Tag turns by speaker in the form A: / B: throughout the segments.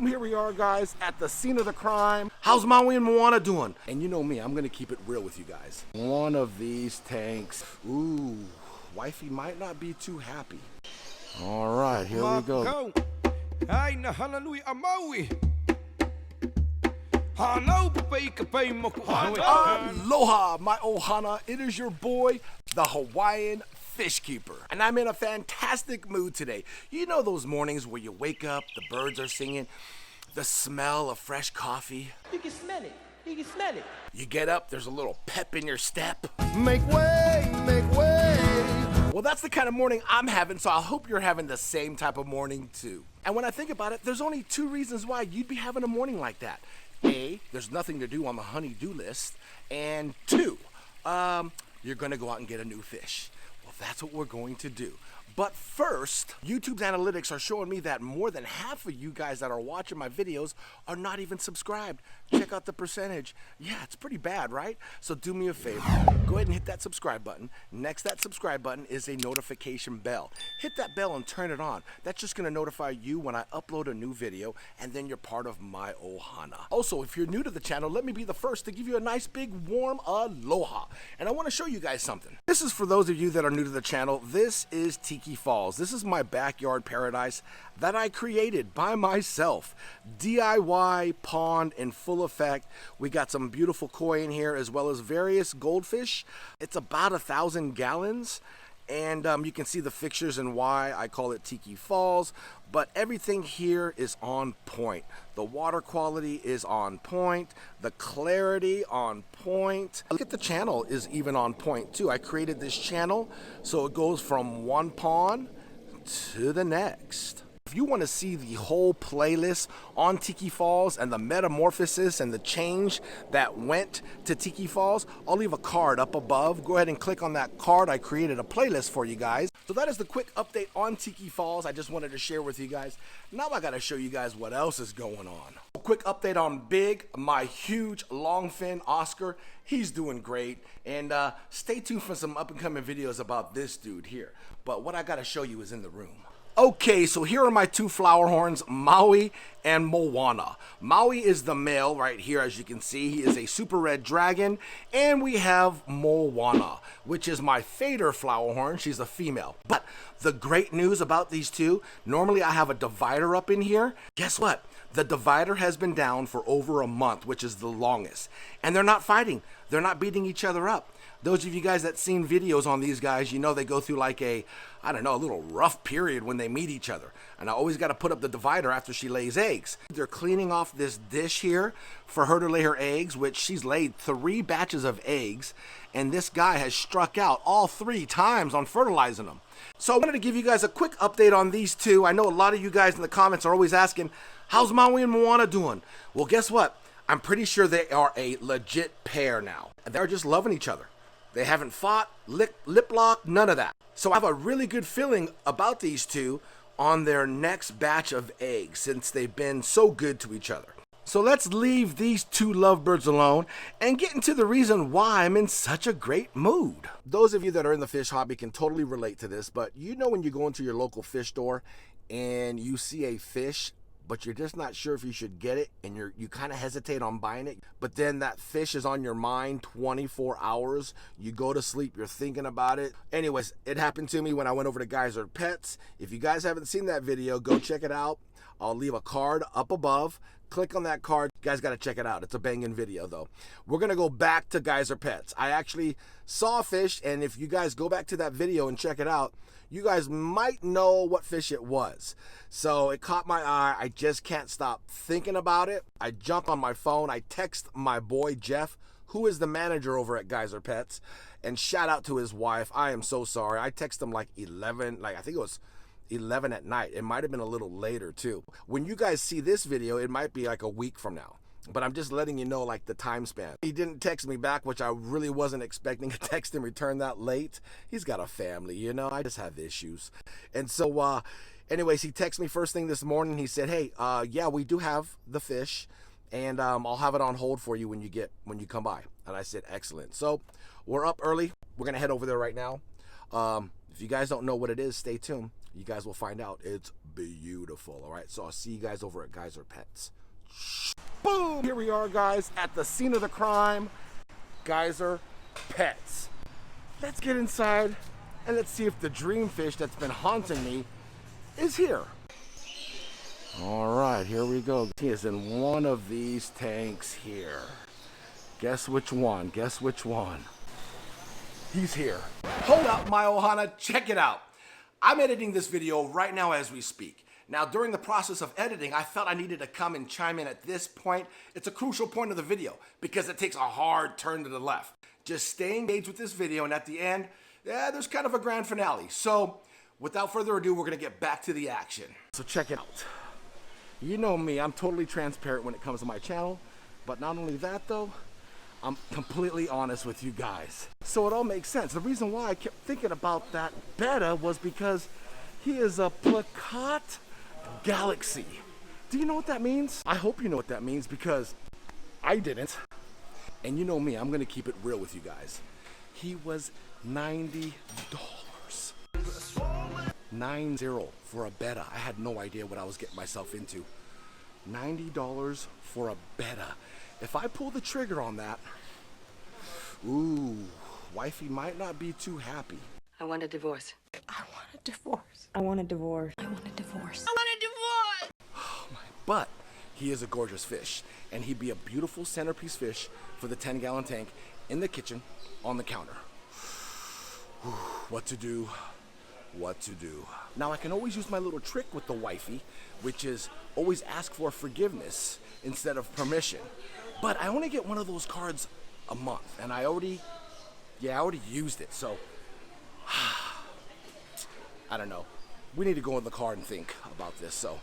A: Here we are, guys, at the scene of the crime. How's Maui and Moana doing? And you know me, I'm gonna keep it real with you guys. One of these tanks. Ooh, wifey might not be too happy. All right, here we go.
B: Hana Hui A Maui.
A: Aloha, my ohana. It is your boy, the Hawaiian Fish Keeper. And I'm in a fantastic mood today. You know those mornings where you wake up, the birds are singing, the smell of fresh coffee.
C: You can smell it. You can smell it.
A: You get up, there's a little pep in your step. Make way, make way. Well, that's the kind of morning I'm having, so I hope you're having the same type of morning too. And when I think about it, there's only two reasons why you'd be having a morning like that. A, there's nothing to do on the honey-do list. And two, you're gonna go out and get a new fish. Well, that's what we're going to do. But first, YouTube's analytics are showing me that more than half of you guys that are watching my videos are not even subscribed. Check out the percentage. Yeah, it's pretty bad, right? So do me a favor. Go ahead and hit that subscribe button. Next to that subscribe button is a notification bell. Hit that bell and turn it on. That's just gonna notify you when I upload a new video, and then you're part of my ohana. Also, if you're new to the channel, let me be the first to give you a nice big warm aloha. And I wanna show you guys something. This is for those of you that are new to the channel. This is Tiki Falls. This is my backyard paradise that I created by myself. DIY pond in full effect. We got some beautiful koi in here as well as various goldfish. It's about 1,000 gallons. And you can see the fixtures and why I call it Tiki Falls, but everything here is on point. The water quality is on point, the clarity on point. Look at the channel is even on point too. I created this channel so it goes from one pond to the next. If you want to see the whole playlist on Tiki Falls and the metamorphosis and the change that went to Tiki Falls, I'll leave a card up above. Go ahead and click on that card. I created a playlist for you guys. So that is the quick update on Tiki Falls. I just wanted to share with you guys. Now I got to show you guys what else is going on. A quick update on Big, my huge longfin Oscar. He's doing great. And stay tuned for some up and coming videos about this dude here. But what I got to show you is in the room. Okay, so here are my two flowerhorns, Maui and Moana. Maui is the male right here, as you can see. He is a super red dragon. And we have Moana, which is my fader flowerhorn. She's a female. But the great news about these two, normally I have a divider up in here. Guess what? The divider has been down for over a month, which is the longest. And they're not fighting. They're not beating each other up. Those of you guys that seen videos on these guys, you know they go through like a little rough period when they meet each other. And I always got to put up the divider after she lays eggs. They're cleaning off this dish here for her to lay her eggs, which she's laid 3 batches of eggs. And this guy has struck out all 3 times on fertilizing them. So I wanted to give you guys a quick update on these two. I know a lot of you guys in the comments are always asking, how's Maui and Moana doing? Well, guess what? I'm pretty sure they are a legit pair now. They're just loving each other. They haven't fought, lip locked, none of that. So I have a really good feeling about these two on their next batch of eggs since they've been so good to each other. So let's leave these two lovebirds alone and get into the reason why I'm in such a great mood. Those of you that are in the fish hobby can totally relate to this, but you know when you go into your local fish store and you see a fish but you're just not sure if you should get it, and you kind of hesitate on buying it, but then that fish is on your mind 24 hours. You go to sleep, you're thinking about it. Anyways, it happened to me when I went over to Geyser Pets. If you guys haven't seen that video, go check it out. I'll leave a card up above. Click on that card. You guys got to check it out. It's a banging video though. We're going to go back to Geyser Pets. I actually saw a fish, and if you guys go back to that video and check it out, you guys might know what fish it was. So it caught my eye. I just can't stop thinking about it. I jump on my phone. I text my boy Jeff, who is the manager over at Geyser Pets, and shout out to his wife. I am so sorry. I texted him like 11, I think it was 11 at night. It might have been a little later too. When you guys see this video, it might be like a week from now. But I'm just letting you know like the time span. He didn't text me back, which I really wasn't expecting a text in return that late. He's got a family, you know, I just have issues. And so anyways, he texted me first thing this morning. He said, hey, yeah, we do have the fish, and I'll have it on hold for you when you come by. And I said, excellent. So we're up early. We're gonna head over there right now. If you guys don't know what it is, stay tuned. You guys will find out. It's big. beautiful. All right, so I'll see you guys over at Geyser Pets. Boom! Here we are, guys, at the scene of the crime, Geyser Pets. Let's get inside and let's see if the dream fish that's been haunting me is here. All right, here we go. He is in one of these tanks here. Guess which one? Guess which one? He's here. Hold up, my Ohana, check it out. I'm editing this video right now as we speak. Now, during the process of editing, I felt I needed to come and chime in at this point. It's a crucial point of the video because it takes a hard turn to the left. Just stay engaged with this video, and at the end, there's kind of a grand finale. So, without further ado, we're gonna get back to the action. So check it out. You know me, I'm totally transparent when it comes to my channel, but not only that though, I'm completely honest with you guys. So it all makes sense. The reason why I kept thinking about that Betta was because he is a plakat galaxy. Do you know what that means? I hope you know what that means because I didn't. And you know me, I'm gonna keep it real with you guys. He was $90. 90 for a Betta. I had no idea what I was getting myself into. $90 for a Betta. If I pull the trigger on that, ooh, wifey might not be too happy.
D: I want a divorce.
C: I want a divorce. I want a divorce. I want a divorce. I want a divorce.
A: Oh my, but he is a gorgeous fish, and he'd be a beautiful centerpiece fish for the 10-gallon tank in the kitchen on the counter. Whew, what to do? What to do? Now I can always use my little trick with the wifey, which is always ask for forgiveness instead of permission. But I only get one of those cards a month, and I already used it, so I don't know. We need to go in the car and think about this, so.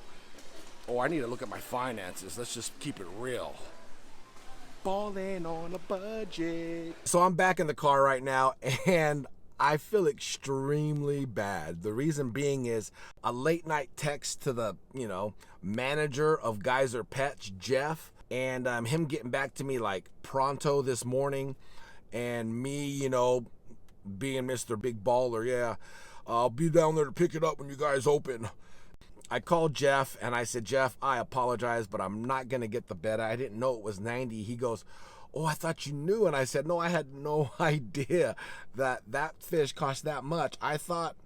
A: Oh, I need to look at my finances. Let's just keep it real. Balling on a budget. So I'm back in the car right now, and I feel extremely bad. The reason being is a late night text to the, manager of Geyser Pets, Jeff, and him getting back to me like pronto this morning, and me, being Mr. Big Baller, yeah, I'll be down there to pick it up when you guys open. I called Jeff and I said, Jeff, I apologize, but I'm not gonna get the Betta. I didn't know it was 90. He goes, oh, I thought you knew. And I said, no, I had no idea that fish cost that much. I thought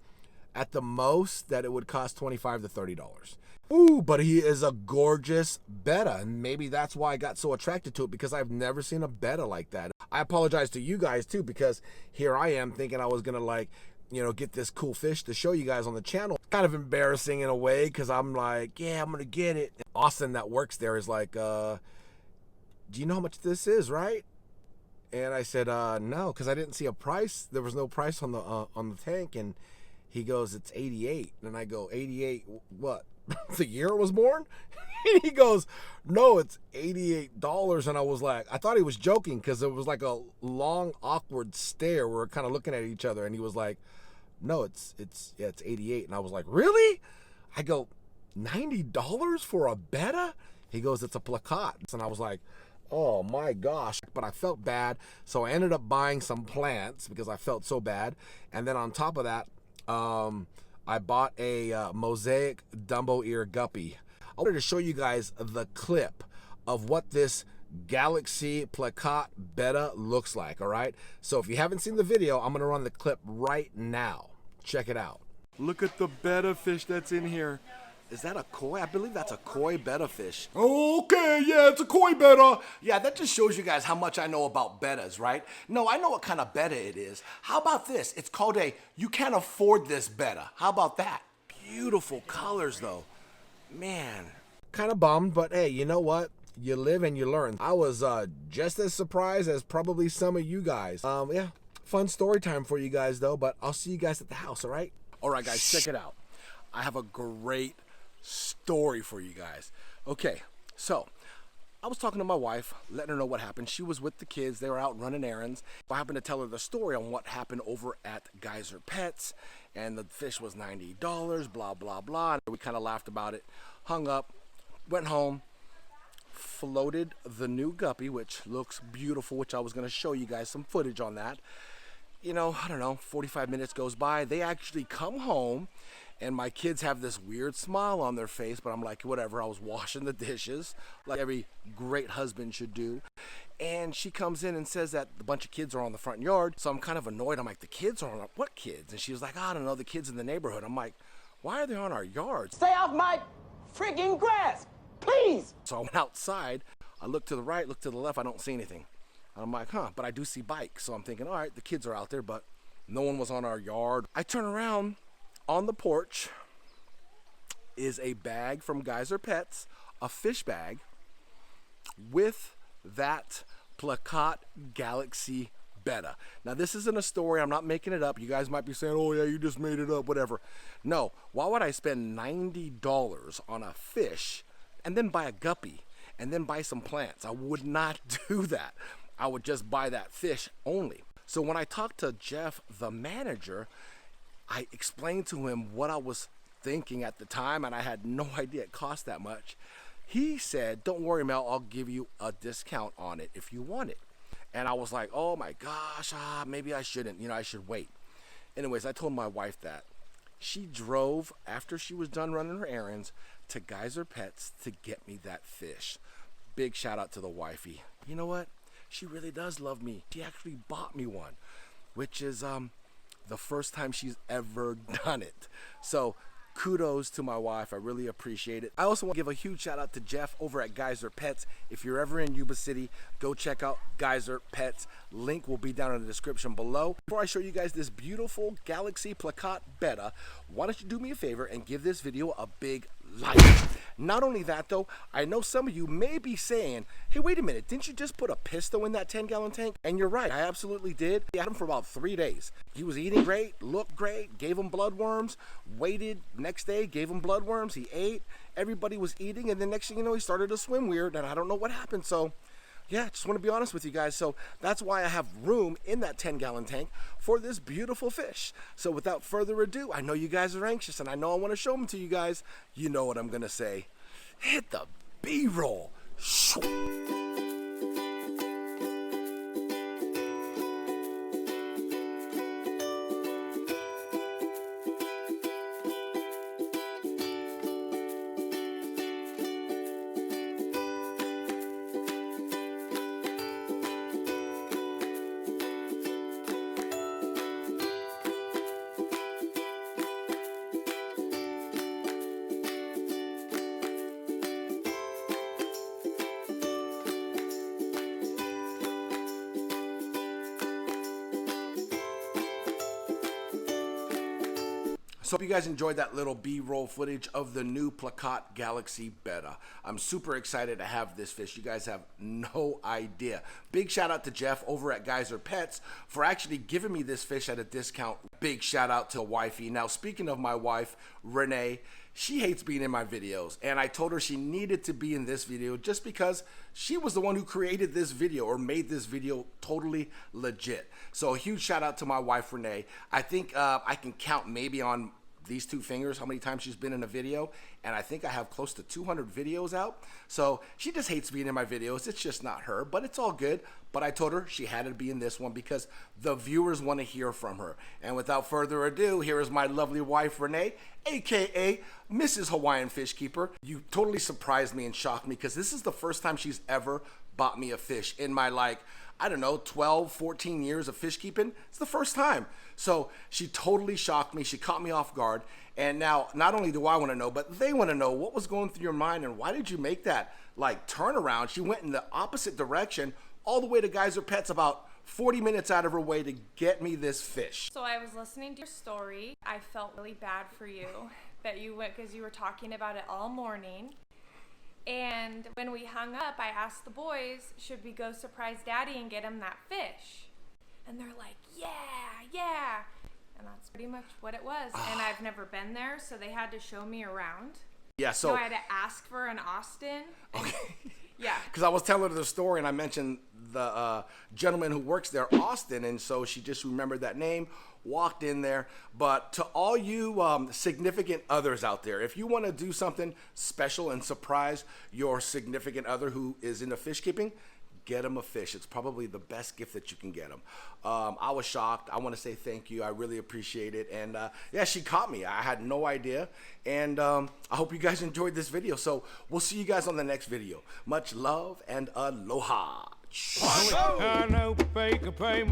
A: at the most that it would cost $25 to $30. Ooh, but he is a gorgeous Betta, and maybe that's why I got so attracted to it, because I've never seen a Betta like that. I apologize to you guys too, because here I am thinking I was gonna get this cool fish to show you guys on the channel. Kind of embarrassing in a way, because I'm like, yeah, I'm gonna get it. Austin that works there is like, do you know how much this is, right? And I said, no, because I didn't see a price. There was no price on the tank, and he goes, it's 88. And I go, 88, what? The year it was born? And he goes, no, it's $88. And I was like, I thought he was joking, because it was like a long, awkward stare. We were kind of looking at each other, and he was like, no, it's 88. And I was like, really? I go, $90 for a Betta? He goes, it's a plakat. And I was like, oh my gosh. But I felt bad, so I ended up buying some plants because I felt so bad. And then on top of that, I bought a mosaic Dumbo ear guppy. I wanted to show you guys the clip of what this Galaxy plakat Betta looks like, all right? So if you haven't seen the video, I'm gonna run the clip right now. Check it out. Look at the Betta fish that's in here. Is that a koi? I believe that's a koi Betta fish. Okay, yeah, it's a koi Betta. Yeah, that just shows you guys how much I know about Bettas, right? No, I know what kind of Betta it is. How about this? It's called a you can't afford this Betta. How about that? Beautiful colors though. Man, kind of bummed, but hey, you know what? You live and you learn. I was just as surprised as probably some of you guys. Yeah, fun story time for you guys though, but I'll see you guys at the house, all right? All right, guys, check it out. I have a great story for you guys. Okay, so I was talking to my wife, letting her know what happened. She was with the kids. They were out running errands. I happened to tell her the story on what happened over at Geyser Pets, and the fish was $90, blah, blah, blah. And we kind of laughed about it, hung up, went home, floated the new guppy, which looks beautiful, which I was going to show you guys some footage on that. I don't know, 45 minutes goes by. They actually come home And my kids have this weird smile on their face, but I'm like, whatever. I was washing the dishes like every great husband should do. And she comes in and says that a bunch of kids are on the front yard. So I'm kind of annoyed. I'm like, the kids are on, what kids? And she was like, I don't know, the kids in the neighborhood. I'm like, why are they on our yard?
D: Stay off my freaking grass, please.
A: So I went outside. I look to the right, look to the left. I don't see anything. I'm like, but I do see bikes. So I'm thinking, all right, the kids are out there, but no one was on our yard. I turn around. On the porch is a bag from Geyser Pets, a fish bag with that Plakat Galaxy Betta. Now, this isn't a story. I'm not making it up. You guys might be saying, oh, yeah, you just made it up, whatever. No, why would I spend $90 on a fish and then buy a guppy and then buy some plants? I would not do that. I would just buy that fish only. So when I talked to Jeff, the manager, I explained to him what I was thinking at the time, and I had no idea it cost that much. He said, don't worry, Mel, I'll give you a discount on it if you want it. And I was like, oh my gosh, maybe I shouldn't, I should wait. Anyways, I told my wife that. She drove, after she was done running her errands, to Geyser Pets to get me that fish. Big shout out to the wifey. You know what? She really does love me. She actually bought me one, which is, the first time she's ever done it. So kudos to my wife. I really appreciate it. I also want to give a huge shout out to Jeff over at Geyser Pets. If you're ever in Yuba City, go check out Geyser Pets. Link will be down in the description below. Before I show you guys this beautiful Galaxy Plakat Betta, why don't you do me a favor and give this video a big like. Not only that though, I know some of you may be saying, hey, wait a minute, didn't you just put a pistol in that 10-gallon tank? And you're right, I absolutely did. I had him for about 3 days. He was eating great, looked great, gave him bloodworms, waited, next day, gave him bloodworms, he ate, everybody was eating, and then next thing you know, he started to swim weird, and I don't know what happened. So yeah, just want to be honest with you guys. So that's why I have room in that 10-gallon tank for this beautiful fish. So without further ado, I know you guys are anxious and I know I want to show them to you guys. You know what I'm going to say. Hit the B-roll. So hope you guys enjoyed that little B-roll footage of the new Plakat Galaxy Betta. I'm super excited to have this fish. You guys have no idea. Big shout out to Jeff over at Geyser Pets for actually giving me this fish at a discount. Big shout out to wifey. Now speaking of my wife, Renee, she hates being in my videos, and I told her she needed to be in this video just because she was the one who created this video or made this video totally legit. So a huge shout out to my wife, Renee. I think I can count maybe on these 2 fingers how many times she's been in a video, and I think I have close to 200 videos out. So she just hates being in my videos. It's just not her, but it's all good. But I told her she had to be in this one because the viewers want to hear from her. And without further ado, here is my lovely wife, Renee, aka Mrs. Hawaiian Fish Keeper. You totally surprised me and shocked me because this is the first time she's ever bought me a fish in my, like, I don't know, 12, 14 years of fish keeping. It's the first time. So she totally shocked me. She caught me off guard. And now, not only do I want to know, but they want to know what was going through your mind and why did you make that, like, turnaround? She went in the opposite direction all the way to Geyser Pets, about 40 minutes out of her way to get me this fish.
E: So I was listening to your story. I felt really bad for you that you went because you were talking about it all morning. And when we hung up, I asked the boys, should we go surprise Daddy and get him that fish? And they're like, yeah. And that's pretty much what it was. And I've never been there, so they had to show me around.
A: Yeah, so
E: I had to ask for an Austin.
A: Okay.
E: Yeah.
A: Because I was telling her the story and I mentioned the gentleman who works there, Austin, and so she just remembered that name, walked in there. But to all you significant others out there, if you want to do something special and surprise your significant other who is into fish keeping, get them a fish. It's probably the best gift that you can get them. I was shocked. I want to say thank you. I really appreciate it. And yeah, she caught me. I had no idea. And I hope you guys enjoyed this video. So we'll see you guys on the next video. Much love and aloha.
B: Hana Hui A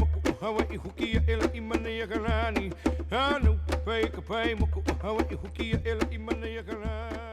B: Maui.